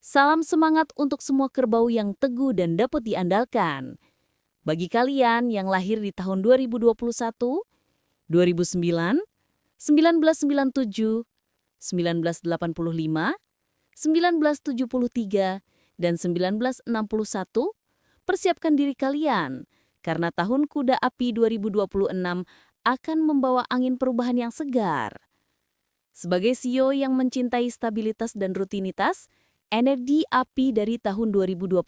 Salam semangat untuk semua kerbau yang teguh dan dapat diandalkan. Bagi kalian yang lahir di tahun 2021, 2009, 1997, 1985, 1973, dan 1961, persiapkan diri kalian karena tahun kuda api 2026 akan membawa angin perubahan yang segar. Sebagai CEO yang mencintai stabilitas dan rutinitas, energi api dari tahun 2026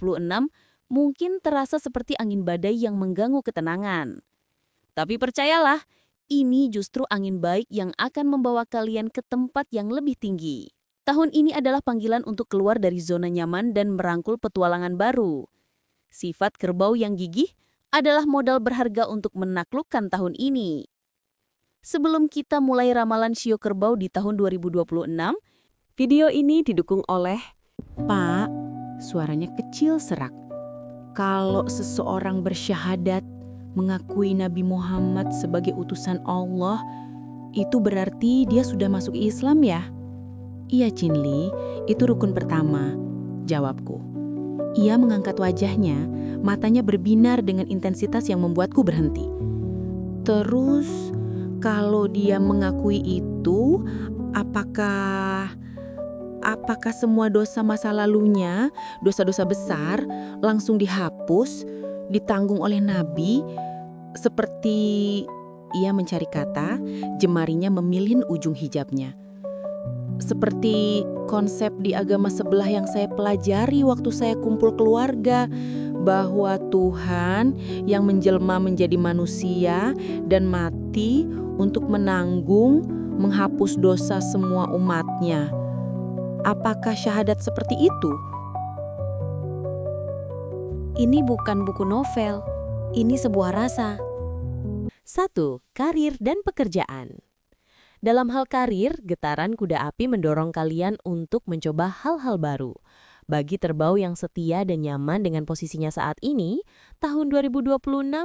mungkin terasa seperti angin badai yang mengganggu ketenangan. Tapi percayalah, ini justru angin baik yang akan membawa kalian ke tempat yang lebih tinggi. Tahun ini adalah panggilan untuk keluar dari zona nyaman dan merangkul petualangan baru. Sifat kerbau yang gigih adalah modal berharga untuk menaklukkan tahun ini. Sebelum kita mulai ramalan shio kerbau di tahun 2026, Video ini didukung oleh Pak, suaranya kecil serak. Kalau seseorang bersyahadat mengakui Nabi Muhammad sebagai utusan Allah, itu berarti dia sudah masuk Islam ya? Iya Cinli, itu rukun pertama, jawabku. Ia mengangkat wajahnya, matanya berbinar dengan intensitas yang membuatku berhenti. Terus, kalau dia mengakui itu, apakah semua dosa masa lalunya, dosa-dosa besar, langsung dihapus, ditanggung oleh Nabi? Seperti ia mencari kata, jemarinya memilih ujung hijabnya. Seperti konsep di agama sebelah yang saya pelajari waktu saya kumpul keluarga, bahwa Tuhan yang menjelma menjadi manusia dan mati untuk menanggung, menghapus dosa semua umatnya. Apakah syahadat seperti itu? Ini bukan buku novel, ini sebuah rasa. 1. Karir dan pekerjaan. Dalam hal karir, getaran kuda api mendorong kalian untuk mencoba hal-hal baru. Bagi terbau yang setia dan nyaman dengan posisinya saat ini, tahun 2026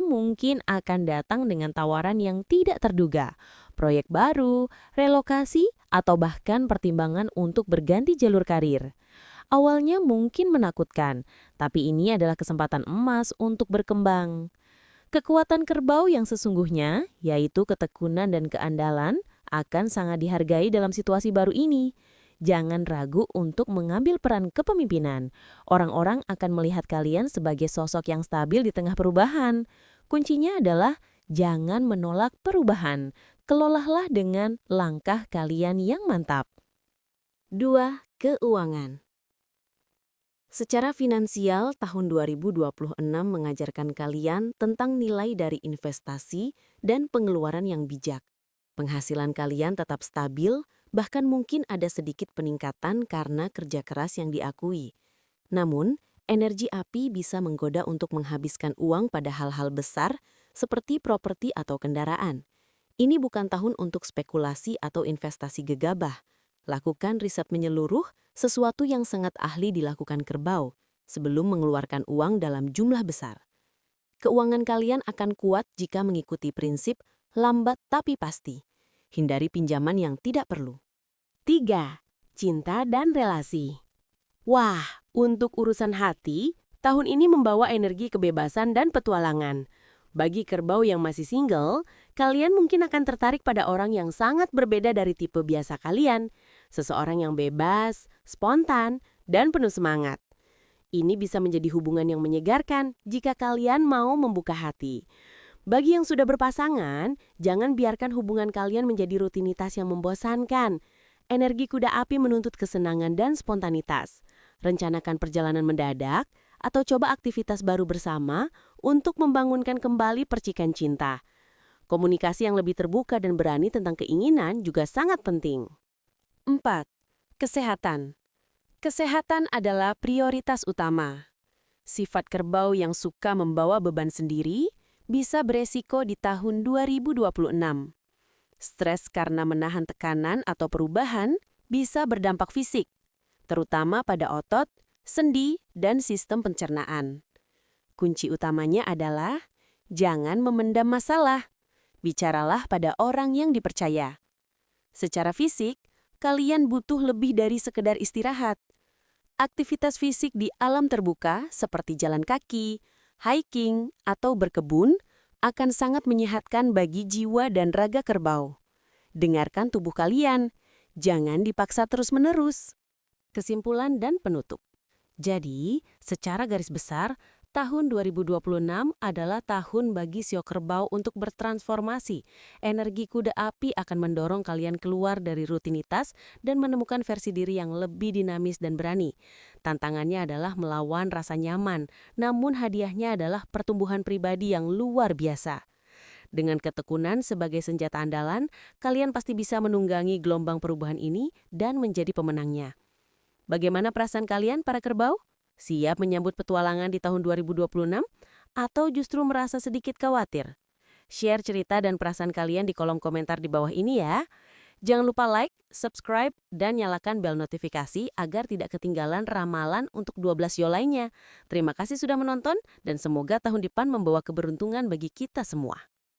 mungkin akan datang dengan tawaran yang tidak terduga, proyek baru, relokasi, atau bahkan pertimbangan untuk berganti jalur karir. Awalnya mungkin menakutkan, tapi ini adalah kesempatan emas untuk berkembang. Kekuatan kerbau yang sesungguhnya, yaitu ketekunan dan keandalan, akan sangat dihargai dalam situasi baru ini. Jangan ragu untuk mengambil peran kepemimpinan. Orang-orang akan melihat kalian sebagai sosok yang stabil di tengah perubahan. Kuncinya adalah jangan menolak perubahan. Kelolalah dengan langkah kalian yang mantap. 2. Keuangan. Secara finansial, tahun 2026 mengajarkan kalian tentang nilai dari investasi dan pengeluaran yang bijak. Penghasilan kalian tetap stabil, bahkan mungkin ada sedikit peningkatan karena kerja keras yang diakui. Namun, energi api bisa menggoda untuk menghabiskan uang pada hal-hal besar seperti properti atau kendaraan. Ini bukan tahun untuk spekulasi atau investasi gegabah. Lakukan riset menyeluruh, sesuatu yang sangat ahli dilakukan kerbau, sebelum mengeluarkan uang dalam jumlah besar. Keuangan kalian akan kuat jika mengikuti prinsip lambat tapi pasti. Hindari pinjaman yang tidak perlu. 3. Cinta dan relasi. Wah, untuk urusan hati, tahun ini membawa energi kebebasan dan petualangan. Bagi kerbau yang masih single, kalian mungkin akan tertarik pada orang yang sangat berbeda dari tipe biasa kalian. Seseorang yang bebas, spontan, dan penuh semangat. Ini bisa menjadi hubungan yang menyegarkan jika kalian mau membuka hati. Bagi yang sudah berpasangan, jangan biarkan hubungan kalian menjadi rutinitas yang membosankan. Energi kuda api menuntut kesenangan dan spontanitas. Rencanakan perjalanan mendadak atau coba aktivitas baru bersama untuk membangunkan kembali percikan cinta. Komunikasi yang lebih terbuka dan berani tentang keinginan juga sangat penting. 4. Kesehatan. Kesehatan adalah prioritas utama. Sifat kerbau yang suka membawa beban sendiri bisa beresiko di tahun 2026. Stres karena menahan tekanan atau perubahan bisa berdampak fisik, terutama pada otot, sendi, dan sistem pencernaan. Kunci utamanya adalah jangan memendam masalah. Bicaralah pada orang yang dipercaya. Secara fisik, kalian butuh lebih dari sekedar istirahat. Aktivitas fisik di alam terbuka seperti jalan kaki, hiking, atau berkebun akan sangat menyehatkan bagi jiwa dan raga kerbau. Dengarkan tubuh kalian, jangan dipaksa terus-menerus. Kesimpulan dan penutup. Jadi, secara garis besar, tahun 2026 adalah tahun bagi sio kerbau untuk bertransformasi. Energi kuda api akan mendorong kalian keluar dari rutinitas dan menemukan versi diri yang lebih dinamis dan berani. Tantangannya adalah melawan rasa nyaman, namun hadiahnya adalah pertumbuhan pribadi yang luar biasa. Dengan ketekunan sebagai senjata andalan, kalian pasti bisa menunggangi gelombang perubahan ini dan menjadi pemenangnya. Bagaimana perasaan kalian, para kerbau? Siap menyambut petualangan di tahun 2026? Atau justru merasa sedikit khawatir? Share cerita dan perasaan kalian di kolom komentar di bawah ini ya. Jangan lupa like, subscribe, dan nyalakan bel notifikasi agar tidak ketinggalan ramalan untuk 12 show lainnya. Terima kasih sudah menonton dan semoga tahun depan membawa keberuntungan bagi kita semua.